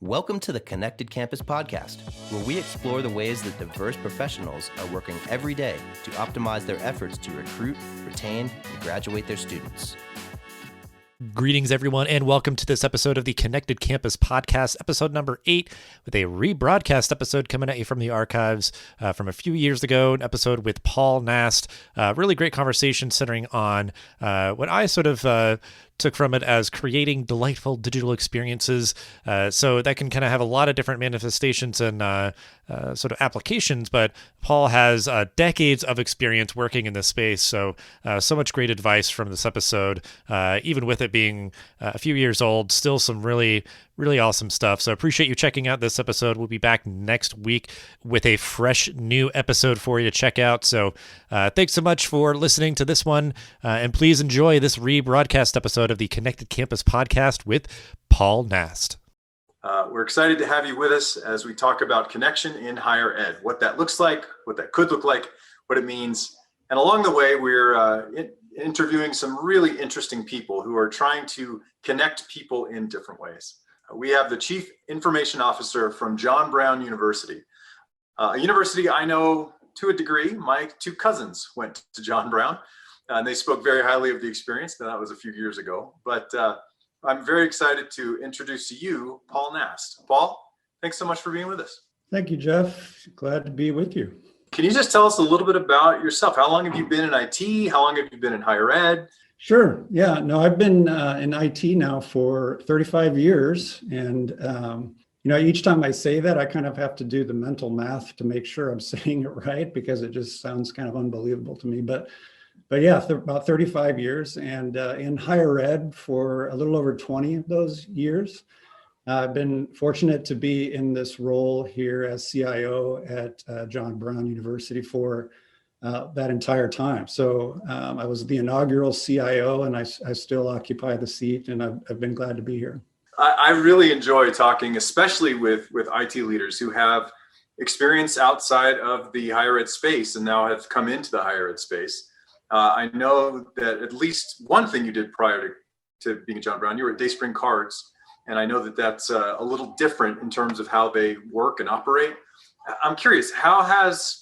Welcome to the Connected Campus podcast, where we explore the ways that diverse professionals are working every day to optimize their efforts to recruit, retain, and graduate their students. Greetings, everyone, and welcome to this episode of the Connected Campus podcast, episode number 8, with a rebroadcast episode coming at you from the archives from a few years ago, an episode with Paul Nast. Really great conversation centering on what I sort of took from it as creating delightful digital experiences. So that can kind of have a lot of different manifestations and sort of applications, but Paul has decades of experience working in this space. So much great advice from this episode, even with it being a few years old, still some really awesome stuff. So appreciate you checking out this episode. We'll be back next week with a fresh new episode for you to check out. So thanks so much for listening to this one. And please enjoy this rebroadcast episode of the Connected Campus podcast with Paul Nast. We're excited to have you with us as we talk about connection in higher ed, what that looks like, what that could look like, what it means. And along the way, we're interviewing some really interesting people who are trying to connect people in different ways. We have the Chief Information Officer from John Brown University, a university I know to a degree. My two cousins went to John Brown, and they spoke very highly of the experience. Now, that was a few years ago, but I'm very excited to introduce to you Paul Nast. Paul, thanks so much for being with us. Thank you, Jeff. Glad to be with you. Can you just tell us a little bit about yourself? How long have you been in IT? How long have you been in higher ed? Sure. Yeah, no, I've been in IT now for 35 years. And, each time I say that, I kind of have to do the mental math to make sure I'm saying it right, because it just sounds kind of unbelievable to me. But yeah, about 35 years, and in higher ed for a little over 20 of those years. I've been fortunate to be in this role here as CIO at John Brown University for that entire time. So I was the inaugural CIO, and I still occupy the seat, and I've been glad to be here. I really enjoy talking, especially with IT leaders who have experience outside of the higher ed space and now have come into the higher ed space. I know that at least one thing you did prior to being at John Brown, you were at Dayspring Cards. And I know that that's a little different in terms of how they work and operate. I'm curious, how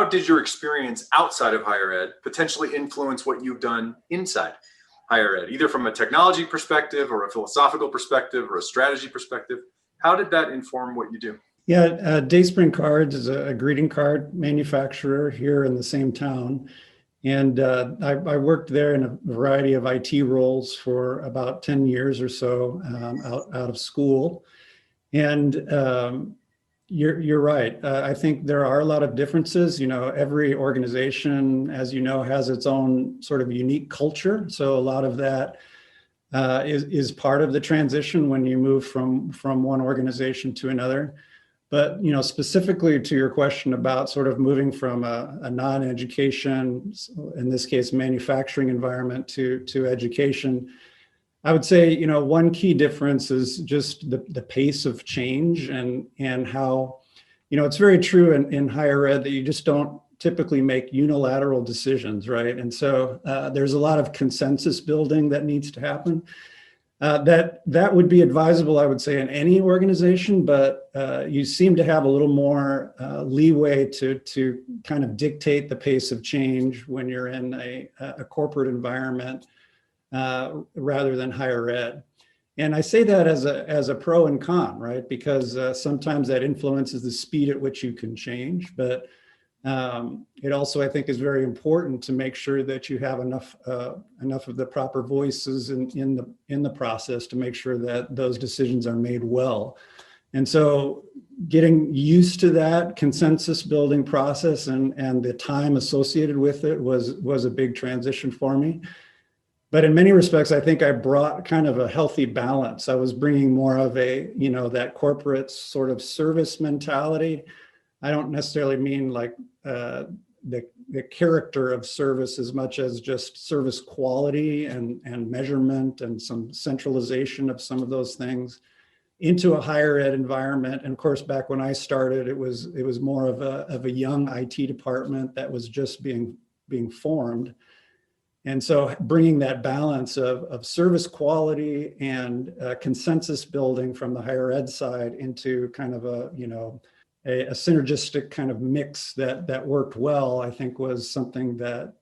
did your experience outside of higher ed potentially influence what you've done inside higher ed, either from a technology perspective or a philosophical perspective or a strategy perspective? How did that inform what you do? Yeah, Dayspring Cards is a greeting card manufacturer here in the same town. And I worked there in a variety of IT roles for about 10 years or so out of school. And you're right. I think there are a lot of differences. Every organization, as you know, has its own sort of unique culture. So a lot of that is part of the transition when you move from one organization to another. But, specifically to your question about sort of moving from a non-education, in this case, manufacturing environment to education, I would say, one key difference is just the pace of change and how, it's very true in higher ed that you just don't typically make unilateral decisions, right? And so there's a lot of consensus building that needs to happen. That would be advisable, I would say, in any organization, but you seem to have a little more leeway to kind of dictate the pace of change when you're in a corporate environment rather than higher ed. And I say that as a pro and con, right? Because sometimes that influences the speed at which you can change, but it also, I think, is very important to make sure that you have enough of the proper voices in the process to make sure that those decisions are made well. And so getting used to that consensus building process and the time associated with it was a big transition for me. But in many respects, I think I brought kind of a healthy balance. I was bringing more of that corporate sort of service mentality. I don't necessarily mean like the character of service as much as just service quality and measurement and some centralization of some of those things into a higher ed environment. And of course, back when I started, it was more of a young IT department that was just being formed. And so bringing that balance of service quality and consensus building from the higher ed side into kind of a synergistic kind of mix that worked well, I think was something that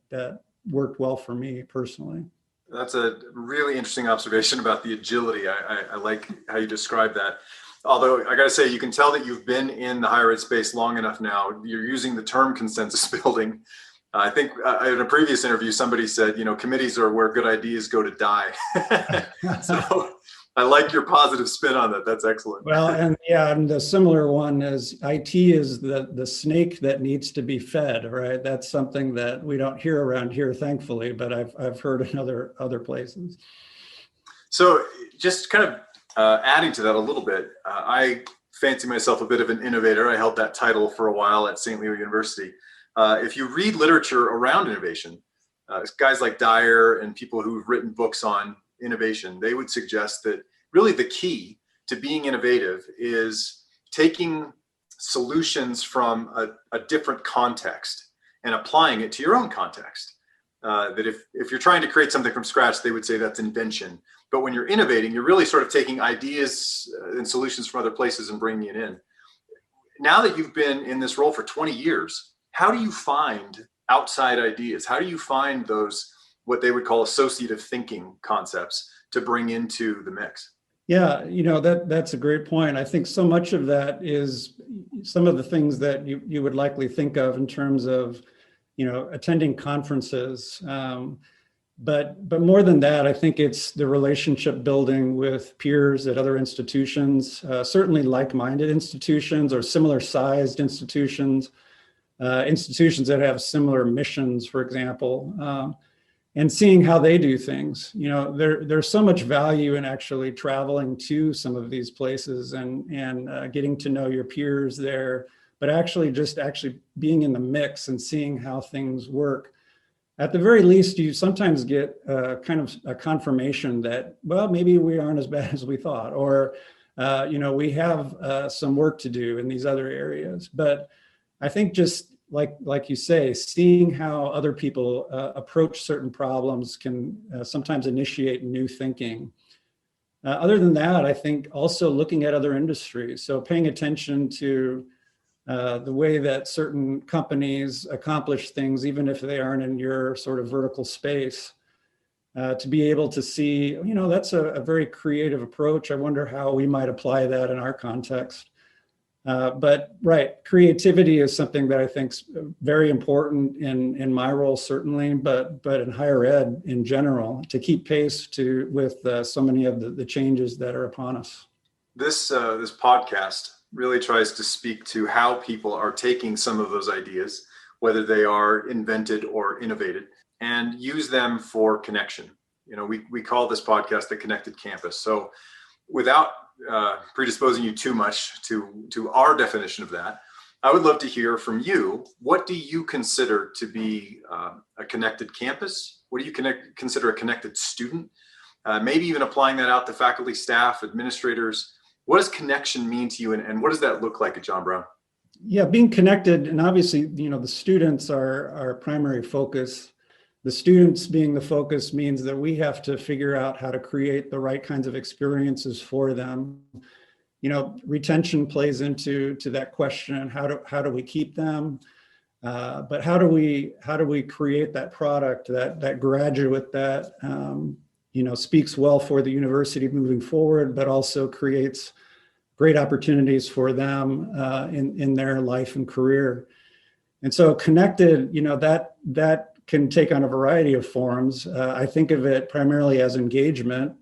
worked well for me personally. That's a really interesting observation about the agility. I like how you describe that. Although I got to say, you can tell that you've been in the higher ed space long enough now. You're using the term consensus building. I think in a previous interview, somebody said, committees are where good ideas go to die. So I like your positive spin on that. That's excellent. Well, and the similar one is IT is the snake that needs to be fed, right? That's something that we don't hear around here, thankfully, but I've heard in other places. So just kind of adding to that a little bit, I fancy myself a bit of an innovator. I held that title for a while at St. Leo University. If you read literature around innovation, guys like Dyer and people who've written books on innovation, they would suggest that really the key to being innovative is taking solutions from a different context and applying it to your own context. That if you're trying to create something from scratch, they would say that's invention. But when you're innovating, you're really sort of taking ideas and solutions from other places and bringing it in. Now that you've been in this role for 20 years, how do you find outside ideas? How do you find those, what they would call associative thinking concepts to bring into the mix? Yeah, that's a great point. I think so much of that is some of the things that you would likely think of in terms of, attending conferences. But more than that, I think it's the relationship building with peers at other institutions, certainly like-minded institutions or similar sized institutions. Institutions that have similar missions, for example, and seeing how they do things. There's so much value in actually traveling to some of these places and getting to know your peers there, but actually being in the mix and seeing how things work. At the very least, you sometimes get kind of a confirmation that, well, maybe we aren't as bad as we thought, or we have some work to do in these other areas. But I think just like you say, seeing how other people approach certain problems can sometimes initiate new thinking. Other than that, I think also looking at other industries. So paying attention to the way that certain companies accomplish things, even if they aren't in your sort of vertical space, to be able to see, that's a very creative approach. I wonder how we might apply that in our context. But right, creativity is something that I think is very important in my role, certainly, but in higher ed in general, to keep pace with so many of the changes that are upon us. This podcast really tries to speak to how people are taking some of those ideas, whether they are invented or innovated, and use them for connection. We call this podcast the Connected Campus. So without predisposing you too much to our definition of that, I would love to hear from you. What do you consider to be a connected campus? What do you consider a connected student? Maybe even applying that out to faculty, staff, administrators. What does connection mean to you, and what does that look like at John Brown? Yeah, being connected, and obviously, the students are our primary focus. The students being the focus means that we have to figure out how to create the right kinds of experiences for them. Retention plays into that question. How do we keep them? But how do we create that product, that graduate that speaks well for the university moving forward, but also creates great opportunities for them in their life and career. And so connected, that can take on a variety of forms. I think of it primarily as engagement.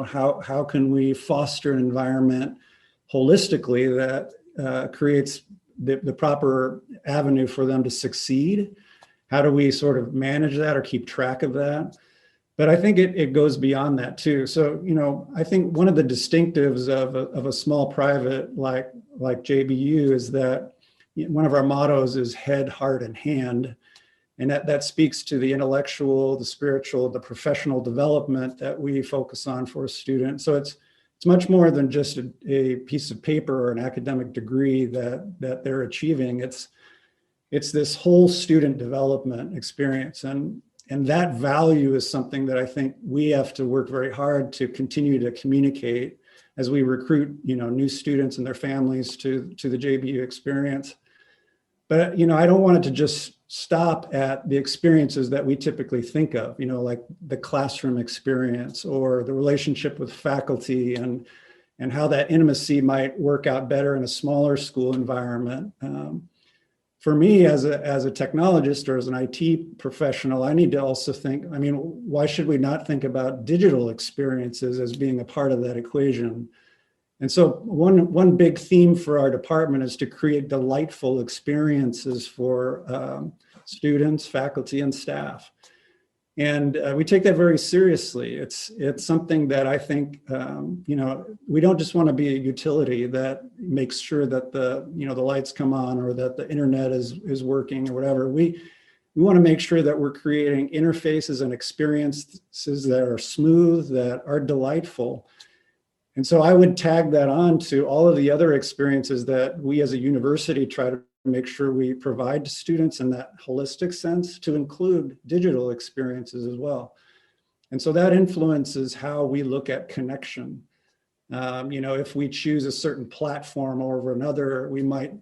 How can we foster an environment holistically that creates the proper avenue for them to succeed? How do we sort of manage that or keep track of that? But I think it goes beyond that too. So, I think one of the distinctives of a small private like JBU is that one of our mottos is head, heart, and hand. And that speaks to the intellectual, the spiritual, the professional development that we focus on for a student. So it's much more than just a piece of paper or an academic degree that they're achieving. It's this whole student development experience. And that value is something that I think we have to work very hard to continue to communicate as we recruit, new students and their families to the JBU experience. But, I don't want it to just stop at the experiences that we typically think of, like the classroom experience or the relationship with faculty and how that intimacy might work out better in a smaller school environment. For me, as a technologist or as an IT professional, I need to also think, why should we not think about digital experiences as being a part of that equation? And so one big theme for our department is to create delightful experiences for students, faculty, and staff. And we take that very seriously. It's something that I think, we don't just want to be a utility that makes sure that the lights come on or that the internet is working or whatever. We want to make sure that we're creating interfaces and experiences that are smooth, that are delightful. And so I would tag that on to all of the other experiences that we as a university try to make sure we provide to students in that holistic sense, to include digital experiences as well. And so that influences how we look at connection. If we choose a certain platform over another, we might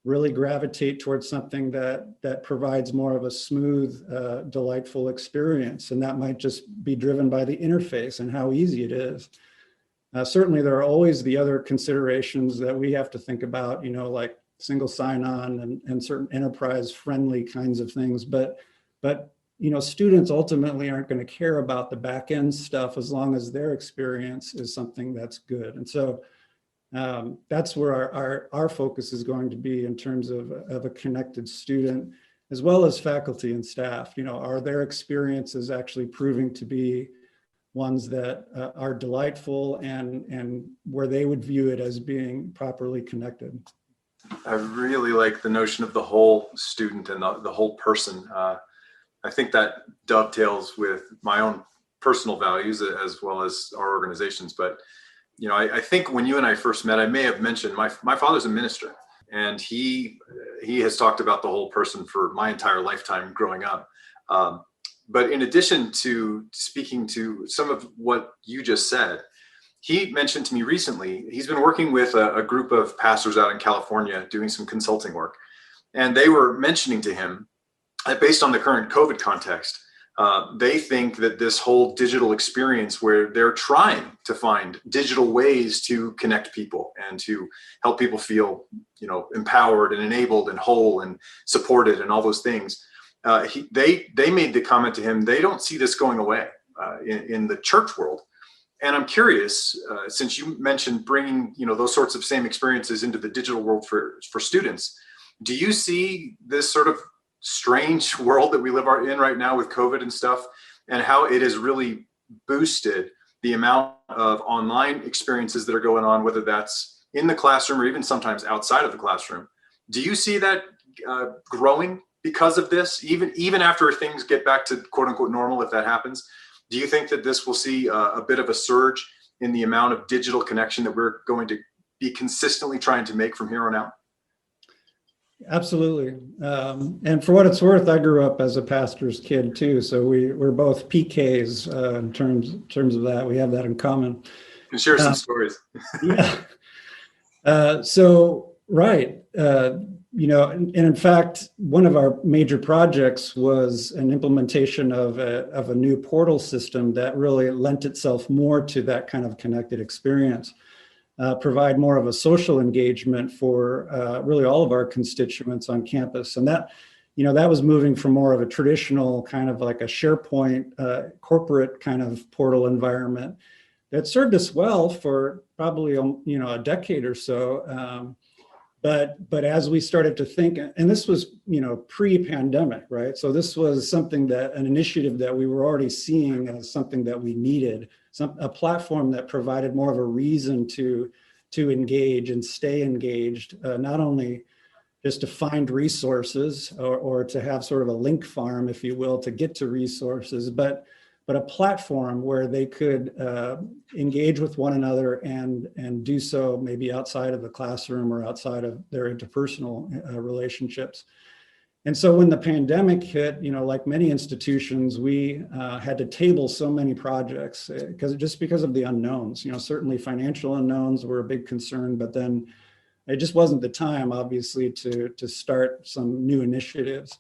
really gravitate towards something that provides more of a smooth, delightful experience. And that might just be driven by the interface and how easy it is. Certainly, there are always the other considerations that we have to think about, like single sign-on and certain enterprise-friendly kinds of things. But students ultimately aren't going to care about the back-end stuff as long as their experience is something that's good. And so that's where our focus is going to be in terms of a connected student, as well as faculty and staff. Are their experiences actually proving to be ones that are delightful and where they would view it as being properly connected? I really like the notion of the whole student and the whole person. I think that dovetails with my own personal values as well as our organizations. But, I think when you and I first met, I may have mentioned my father's a minister, and he has talked about the whole person for my entire lifetime growing up. But in addition to speaking to some of what you just said, he mentioned to me recently, he's been working with a group of pastors out in California doing some consulting work. And they were mentioning to him that based on the current COVID context, they think that this whole digital experience where they're trying to find digital ways to connect people and to help people feel, empowered and enabled and whole and supported and all those things. They made the comment to him, they don't see this going away in the church world. And I'm curious, since you mentioned bringing, those sorts of same experiences into the digital world for students, do you see this sort of strange world that we live in right now with COVID and stuff, and how it has really boosted the amount of online experiences that are going on, whether that's in the classroom or even sometimes outside of the classroom? Do you see that growing because of this, even after things get back to quote unquote normal, if that happens? Do you think that this will see a bit of a surge in the amount of digital connection that we're going to be consistently trying to make from here on out? Absolutely. And for what it's worth, I grew up as a pastor's kid too. So we're both PKs in terms of that. We have that in common. You can share some stories. Yeah. Right. And in fact, one of our major projects was an implementation of a new portal system that really lent itself more to that kind of connected experience, provide more of a social engagement for really all of our constituents on campus. And that was moving from more of a traditional kind of like a SharePoint corporate kind of portal environment that served us well for probably, a decade or so. But as we started to think, and this was, pre-pandemic, right? So this was an initiative that we were already seeing as something that we needed, a platform that provided more of a reason to engage and stay engaged, not only just to find resources or to have sort of a link farm, if you will, to get to resources, but a platform where they could engage with one another and do so maybe outside of the classroom or outside of their interpersonal relationships. And so when the pandemic hit, like many institutions, we had to table so many projects because of the unknowns. Certainly financial unknowns were a big concern, but then it just wasn't the time, obviously, to start some new initiatives.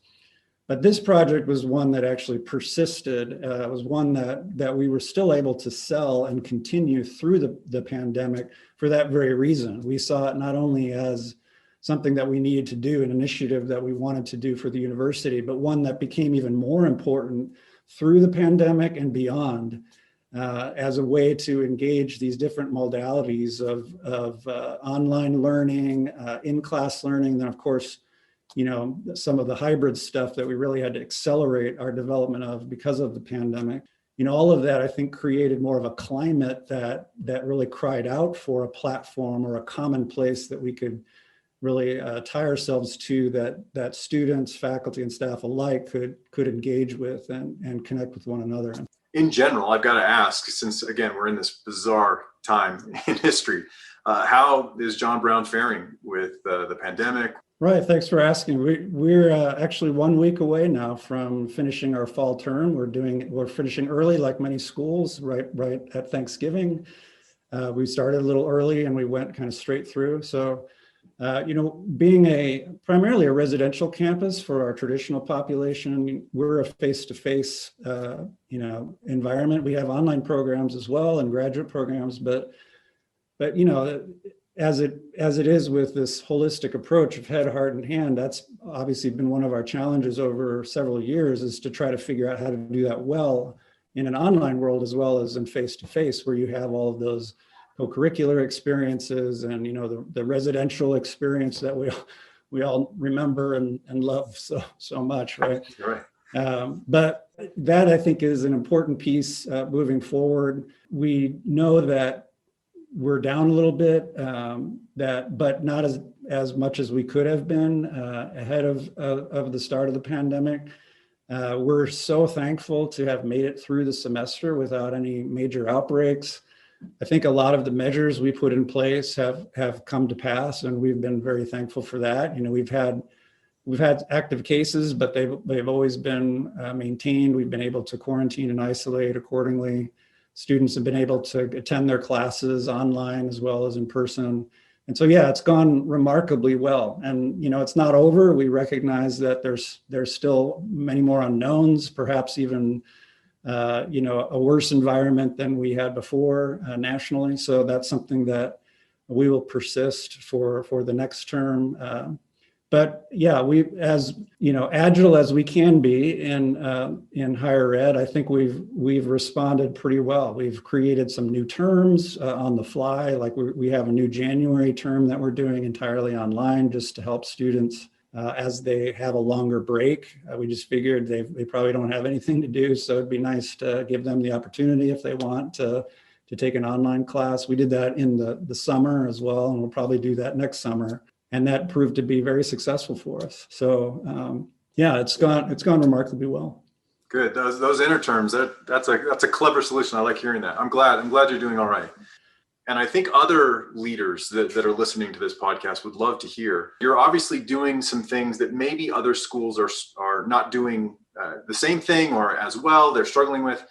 But this project was one that actually persisted. It was one that we were still able to sell and continue through the pandemic for that very reason. We saw it not only as something that we needed to do, an initiative that we wanted to do for the university, but one that became even more important through the pandemic and beyond, as a way to engage these different modalities of online learning, in-class learning, then of course, some of the hybrid stuff that we really had to accelerate our development of because of the pandemic. All of that, I think, created more of a climate that really cried out for a platform or a common place that we could really tie ourselves to, that students, faculty, and staff alike could engage with and connect with one another. In general, I've got to ask, since again, we're in this bizarre time in history, how is John Brown faring with the pandemic? Right, thanks for asking. We're actually 1 week away now from finishing our fall term. We're finishing early, like many schools, right at Thanksgiving. We started a little early and we went kind of straight through. So, being primarily a residential campus for our traditional population, we're a face-to-face, environment. We have online programs as well and graduate programs, but as it is with this holistic approach of head, heart, and hand, that's obviously been one of our challenges over several years, is to try to figure out how to do that well in an online world as well as in face-to-face, where you have all of those co-curricular experiences and the residential experience that we all remember and love so much, right? Right. But that, I think, is an important piece moving forward. We know that we're down a little bit, but not as much as we could have been ahead of the start of the pandemic. We're so thankful to have made it through the semester without any major outbreaks. I think a lot of the measures we put in place have come to pass, and we've been very thankful for that. We've had active cases, but they've always been maintained. We've been able to quarantine and isolate accordingly. Students have been able to attend their classes online as well as in person. And so, yeah, it's gone remarkably well. And, it's not over. We recognize that there's still many more unknowns, perhaps even, a worse environment than we had before nationally. So that's something that we will persist for the next term. But yeah, we, as agile as we can be in higher ed, I think we've responded pretty well. We've created some new terms on the fly. Like we have a new January term that we're doing entirely online, just to help students as they have a longer break. We just figured they probably don't have anything to do, so it'd be nice to give them the opportunity if they want to take an online class. We did that in the summer as well, and we'll probably do that next summer. And that proved to be very successful for us. So yeah, it's gone remarkably well. Good. Those interterms, that's a clever solution. I like hearing that. I'm glad you're doing all right. And I think other leaders that are listening to this podcast would love to hear. You're obviously doing some things that maybe other schools are not doing the same thing or as well. They're struggling with.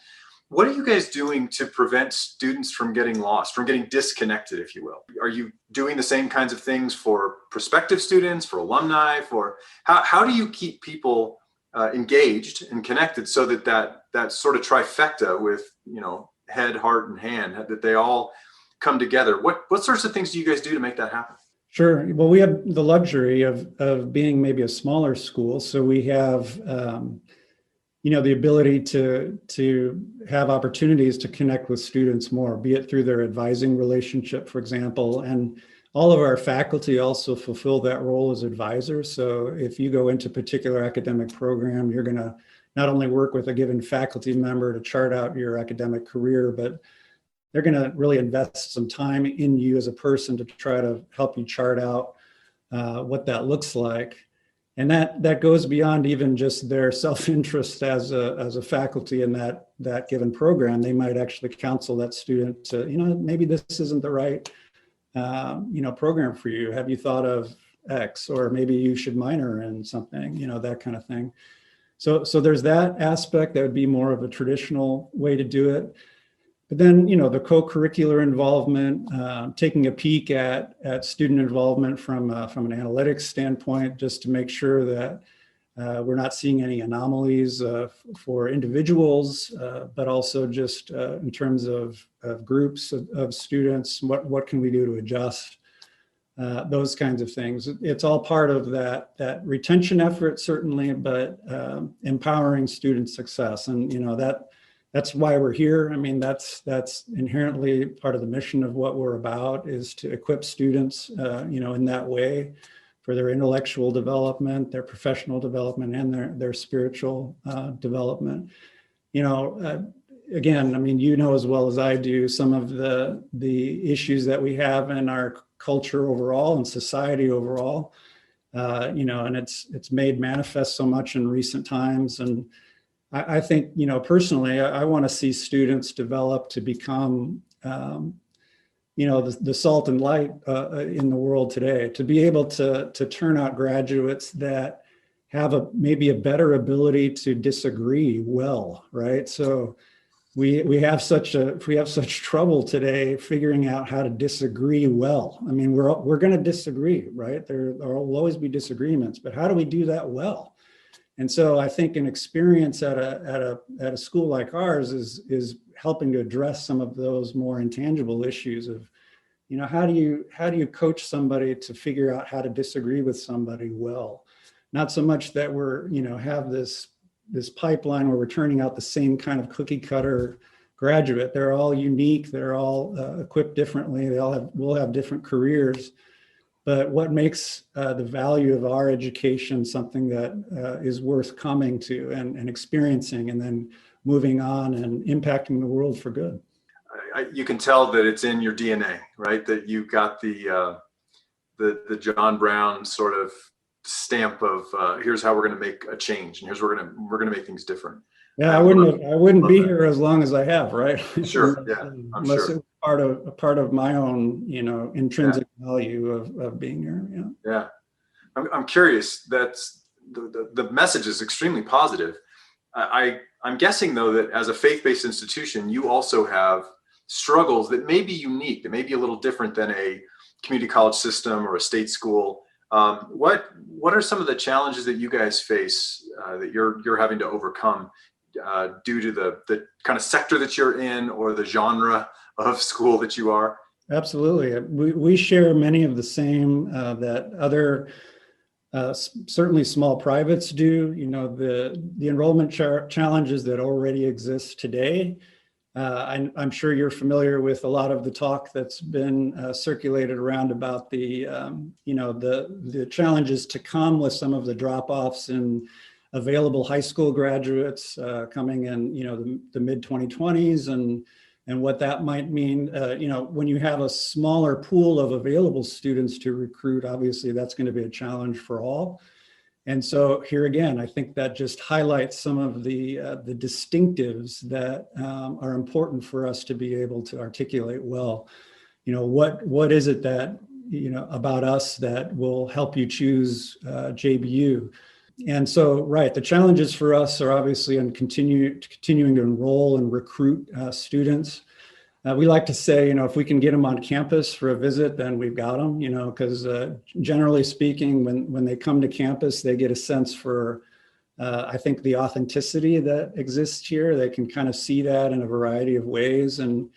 What are you guys doing to prevent students from getting lost, from getting disconnected, if you will? Are you doing the same kinds of things for prospective students, for alumni, for how do you keep people engaged and connected so that sort of trifecta with, head, heart, and hand, that they all come together? What sorts of things do you guys do to make that happen? Sure. Well, we have the luxury of being maybe a smaller school. So we have, the ability to have opportunities to connect with students more, be it through their advising relationship, for example. And all of our faculty also fulfill that role as advisors. So if you go into a particular academic program, you're going to not only work with a given faculty member to chart out your academic career, but they're going to really invest some time in you as a person to try to help you chart out what that looks like. And that goes beyond even just their self-interest as a faculty in that given program. They might actually counsel that student to, maybe this isn't the right, program for you. Have you thought of X, or maybe you should minor in something, that kind of thing. So there's that aspect that would be more of a traditional way to do it. But then, the co-curricular involvement, taking a peek at student involvement from an analytics standpoint, just to make sure that we're not seeing any anomalies for individuals, but also just in terms of groups of students, what can we do to adjust, those kinds of things. It's all part of that retention effort, certainly, but empowering student success. And, that's why we're here. I mean, that's inherently part of the mission of what we're about, is to equip students, in that way, for their intellectual development, their professional development, and their spiritual development. Again, I mean, as well as I do, some of the issues that we have in our culture overall and society overall, and it's made manifest so much in recent times. And I think, personally, I want to see students develop to become, the salt and light in the world today, to be able to turn out graduates that have maybe a better ability to disagree well, right? So we have such trouble today figuring out how to disagree well. I mean, we're going to disagree, right? There will always be disagreements, but how do we do that well? And so I think an experience at a school like ours is helping to address some of those more intangible issues of, how do you coach somebody to figure out how to disagree with somebody well? Not so much that we're, have this pipeline where we're turning out the same kind of cookie cutter graduate. They're all unique. They're all equipped differently. Will have different careers. But what makes the value of our education something that is worth coming to and experiencing, and then moving on and impacting the world for good? You can tell that it's in your DNA, right? That you got the John Brown sort of stamp of here's how we're going to make a change, and here's we're going to make things different. Yeah, I wouldn't be here as long as I have, right? Sure, yeah, unless it was part of my own, intrinsic value of being here. Yeah, I'm curious. That's the message is extremely positive. I'm guessing though that as a faith-based institution, you also have struggles that may be unique, that may be a little different than a community college system or a state school. What are some of the challenges that you guys face that you're having to overcome due to the kind of sector that you're in, or the genre of school that you are? Absolutely. We share many of the same that other certainly small privates do. The enrollment challenges that already exist today. I'm sure you're familiar with a lot of the talk that's been circulated around about the challenges to come with some of the drop-offs in available high school graduates coming in, the mid 2020s, and what that might mean. When you have a smaller pool of available students to recruit, obviously that's going to be a challenge for all. And so here again, I think that just highlights some of the distinctives that are important for us to be able to articulate well. What is it that, about us that will help you choose JBU? And so, right, the challenges for us are obviously in continuing to enroll and recruit students. We like to say, if we can get them on campus for a visit, then we've got them, because generally speaking, when they come to campus, they get a sense for, I think, the authenticity that exists here. They can kind of see that in a variety of ways. And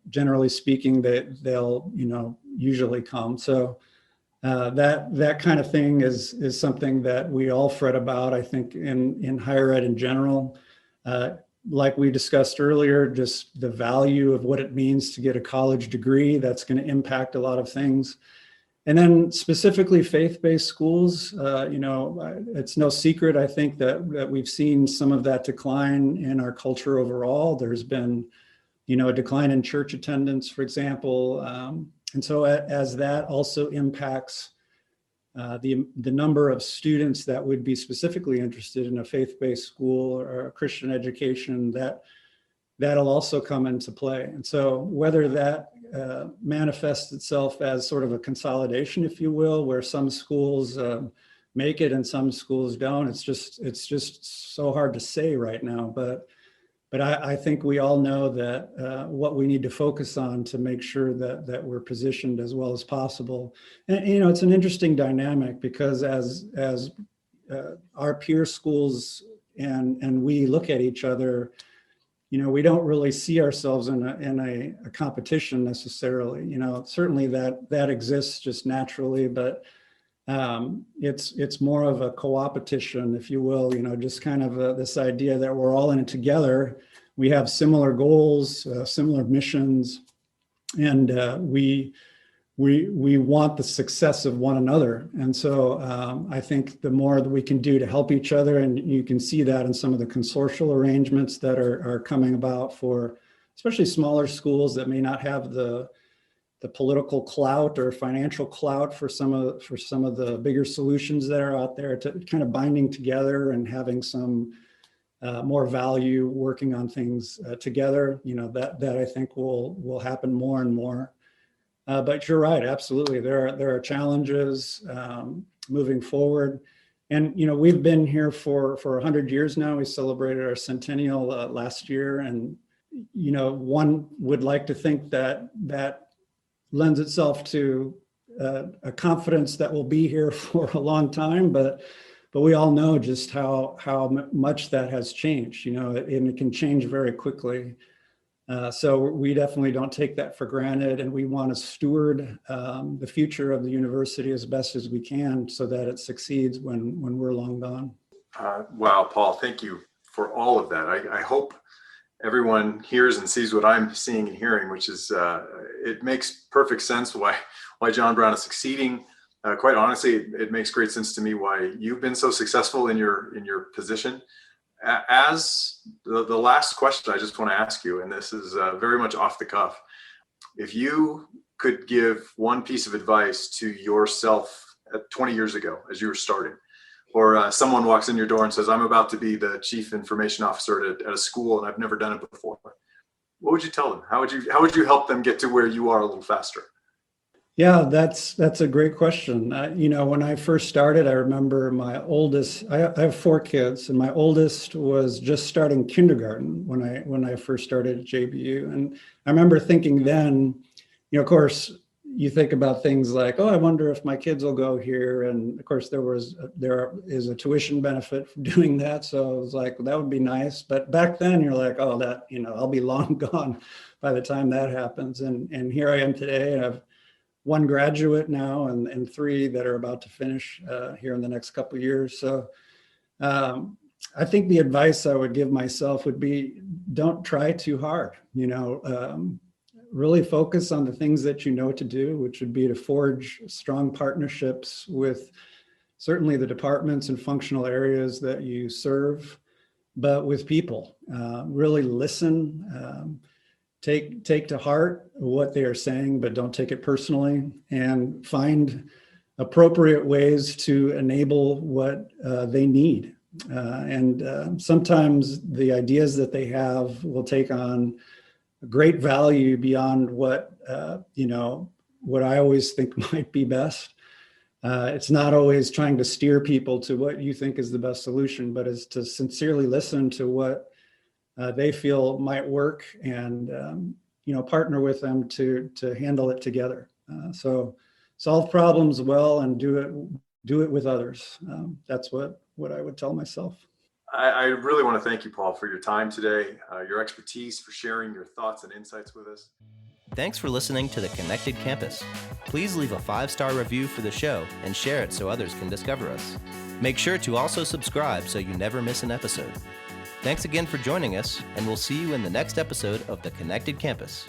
generally speaking, they'll, usually come. So that kind of thing is something that we all fret about, I think, in higher ed in general. Like we discussed earlier, just the value of what it means to get a college degree, that's going to impact a lot of things. And then specifically faith-based schools, it's no secret, I think, that we've seen some of that decline in our culture overall. There's been, a decline in church attendance, for example. And so as that also impacts the number of students that would be specifically interested in a faith-based school or a Christian education, that'll also come into play. And so whether that manifests itself as sort of a consolidation, if you will, where some schools make it and some schools don't. It's just so hard to say right now, but I think we all know that what we need to focus on to make sure that we're positioned as well as possible. And it's an interesting dynamic, because as our peer schools and we look at each other, we don't really see ourselves in a competition necessarily. Certainly that exists just naturally, but it's more of a co-opetition, if you will. Just kind of this idea that we're all in it together. We have similar goals, similar missions, and we want the success of one another. And so I think the more that we can do to help each other, and you can see that in some of the consortial arrangements that are coming about for especially smaller schools that may not have the political clout or financial clout for some of the bigger solutions that are out there, to kind of binding together and having some more value working on things together. That I think will happen more and more. But you're right, absolutely. There are challenges moving forward, and we've been here for 100 years now. We celebrated our centennial last year, and one would like to think that lends itself to a confidence that we'll be here for a long time, but we all know just how much that has changed, and it can change very quickly. So we definitely don't take that for granted, and we want to steward the future of the university as best as we can so that it succeeds when we're long gone. Wow, Paul, thank you for all of that. I hope everyone hears and sees what I'm seeing and hearing, which is it makes perfect sense why John Brown is succeeding. Quite honestly, it makes great sense to me why you've been so successful in your position. As the last question I just want to ask you, and this is very much off the cuff, if you could give one piece of advice to yourself 20 years ago as you were starting, or someone walks in your door and says, I'm about to be the chief information officer at a school and I've never done it before, what would you tell them? How would you help them get to where you are a little faster? Yeah, that's a great question. When I first started, I remember my oldest, I have 4 kids, and my oldest was just starting kindergarten when I first started at JBU. And I remember thinking then, of course, you think about things like, I wonder if my kids will go here. And of course, there is a tuition benefit for doing that. So I was like, well, that would be nice. But back then you're like, I'll be long gone by the time that happens. And here I am today, and I've 1 graduate now and 3 that are about to finish here in the next couple of years. So I think the advice I would give myself would be, don't try too hard. Really focus on the things that you know to do, which would be to forge strong partnerships with certainly the departments and functional areas that you serve, but with people. Really listen. Take to heart what they are saying, but don't take it personally, and find appropriate ways to enable what they need. And sometimes the ideas that they have will take on great value beyond what I always think might be best. It's not always trying to steer people to what you think is the best solution, but is to sincerely listen to what they feel might work, and partner with them to handle it together. So solve problems well and do it with others. That's what I would tell myself. I really want to thank you, Paul, for your time today, your expertise, for sharing your thoughts and insights with us. Thanks for listening to The Connected Campus. Please leave a 5-star review for the show and share it so others can discover us. Make sure to also subscribe so you never miss an episode. Thanks again for joining us, and we'll see you in the next episode of The Connected Campus.